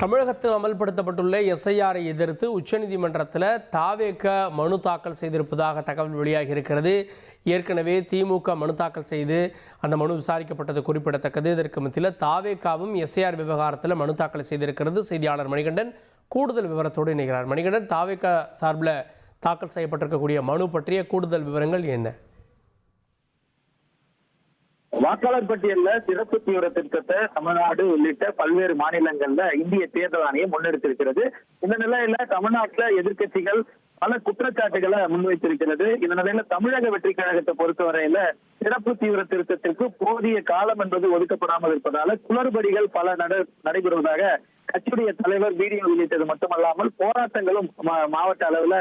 தமிழகத்தில் அமல்படுத்தப்பட்டுள்ள எஸ்ஐஆரை எதிர்த்து உச்சநீதிமன்றத்தில் தாவேக மனு தாக்கல் செய்திருப்பதாக தகவல் வெளியாகி இருக்கிறது. ஏற்கனவே திமுக மனு தாக்கல் செய்து அந்த மனு விசாரிக்கப்பட்டது குறிப்பிடத்தக்கது. இதற்கு மத்தியில் தாவேகாவும் எஸ்ஐஆர் விவகாரத்தில் மனு தாக்கல் செய்திருக்கிறது. செய்தியாளர் மணிகண்டன் கூடுதல் விவரத்தோடு இணைகிறார். மணிகண்டன், தாவேக சார்பில் தாக்கல் செய்யப்பட்டிருக்கக்கூடிய மனு பற்றிய கூடுதல் விவரங்கள் என்ன? வாக்காளர் பட்டியலில் சிறப்பு தீவிர திருத்தத்தை தமிழ்நாடு உள்ளிட்ட பல்வேறு மாநிலங்கள்ல இந்திய தேர்தல் ஆணையம் முன்னெடுத்திருக்கிறது. இந்த நிலையில தமிழ்நாட்டுல எதிர்க்கட்சிகள் பல குற்றச்சாட்டுகளை முன்வைத்திருக்கிறது. இந்த நிலையில தமிழக வெற்றி கழகத்தை பொறுத்தவரையில சிறப்பு தீவிர திருத்தத்திற்கு போதிய காலம் என்பது ஒதுக்கப்படாமல் இருப்பதால குளறுபடிகள் பல நடைபெறுவதாக கட்சியுடைய தலைவர் வீடியோ வெளியிட்டது மட்டுமல்லாமல் போராட்டங்களும் மாவட்ட அளவுல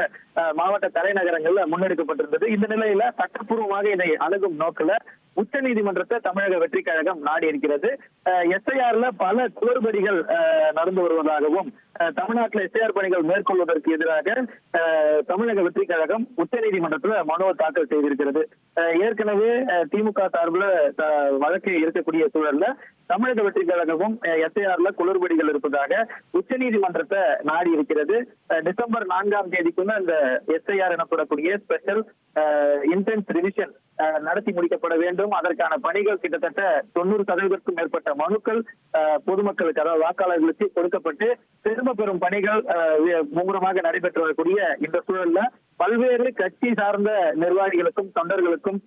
மாவட்ட தலைநகரங்கள்ல முன்னெடுக்கப்பட்டிருந்தது. இந்த நிலையில சட்டப்பூர்வமாக இதை அணுகும் நோக்கில உச்ச நீதிமன்றத்தை தமிழக வெற்றி கழகம் நாடி இருக்கிறது. எஸ்ஐஆர்ல பல குளறுபடிகள் நடந்து வருவதாகவும் தமிழ்நாட்டில் எஸ்ஐஆர் பணிகள் மேற்கொள்வதற்கு எதிராக தமிழக வெற்றி கழகம் உச்ச நீதிமன்றத்தில் மனுவை தாக்கல் செய்திருக்கிறது. ஏற்கனவே திமுக சார்பில் வழக்கு இருக்கக்கூடிய சூழல்ல தமிழக வெற்றி கழகமும் எஸ்ஐஆர்ல குளறுபடிகள் இருப்பதாக உச்ச நீதிமன்றத்தை நாடி இருக்கிறது. டிசம்பர் 4ஆம் தேதிக்குள்ள இந்த எஸ்ஐஆர் எனப்படக்கூடிய ஸ்பெஷல் இன்டென்ஸ் ரிவிஷன் நடத்தி முடிக்கப்பட வேண்டும். அதற்கான பணிகள் கிட்டத்தட்ட 90% மேற்பட்ட மனுக்கள் பொதுமக்களுக்கு, அதாவது வாக்காளர்களுக்கு கொடுக்கப்பட்டு திரும்ப பெறும் பணிகள் மும்முரமாக நடைபெற்று வரக்கூடிய இந்த சூழல்ல பல்வேறு கட்சி சார்ந்த நிர்வாகிகளுக்கும் தொண்டர்களுக்கும்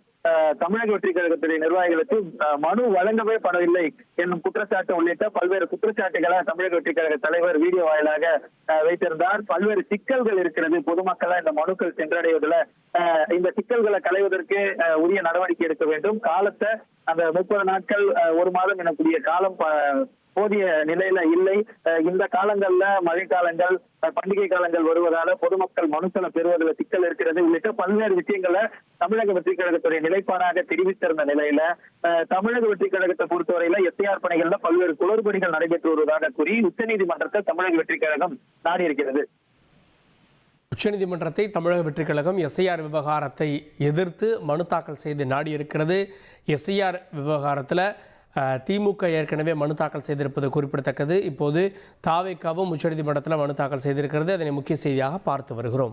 தமிழக வெற்றி கழகத்துடைய நிர்வாகிகளுக்கு மனு வழங்கவே படவில்லை என்னும் குற்றச்சாட்டு உள்ளிட்ட பல்வேறு குற்றச்சாட்டுகளை தமிழக வெற்றி கழக தலைவர் வீடியோ வாயிலாக வைத்திருந்தார். பல்வேறு சிக்கல்கள் இருக்கிறது பொதுமக்களை இந்த மனுக்கள் சென்றடைவதில். இந்த சிக்கல்களை களைவதற்கு உரிய நடவடிக்கை எடுக்க வேண்டும். காலத்தை அந்த 30 நாட்கள் 1 மாதம் எனக்கூடிய காலம் போதிய நிலையில இல்லை. இந்த காலங்கள்ல மழைக்காலங்கள், பண்டிகை காலங்கள் வருவதால பொதுமக்கள் மனுக்களை பெறுவதில் சிக்கல் இருக்கிறது உள்ளிட்ட பல்வேறு விஷயங்களை தமிழக வெற்றி கழகத்துடைய நிலைப்பாடாக தெரிவித்திருந்த நிலையில தமிழக வெற்றி கழகத்தை பொறுத்தவரையில எஸ்ஐஆர் பணிகள்ல பல்வேறு குளறுபடிகள் நடைபெற்று வருவதாக கூறி உச்சநீதிமன்றத்தை தமிழக வெற்றி கழகம் நாடி இருக்கிறது. உச்சநீதிமன்றத்தை தமிழக வெற்றி கழகம் எஸ்ஐஆர் விவகாரத்தை எதிர்த்து மனு தாக்கல் செய்து நாடி இருக்கிறது. எஸ்ஐஆர் விவகாரத்தில் திமுக ஏற்கனவே மனு தாக்கல் செய்திருப்பது குறிப்பிடத்தக்கது. இப்போது தாவேகாவும் உச்சநீதிமன்றத்தில் மனு தாக்கல் செய்திருக்கிறது. அதனை முக்கிய செய்தியாக பார்த்து வருகிறோம்.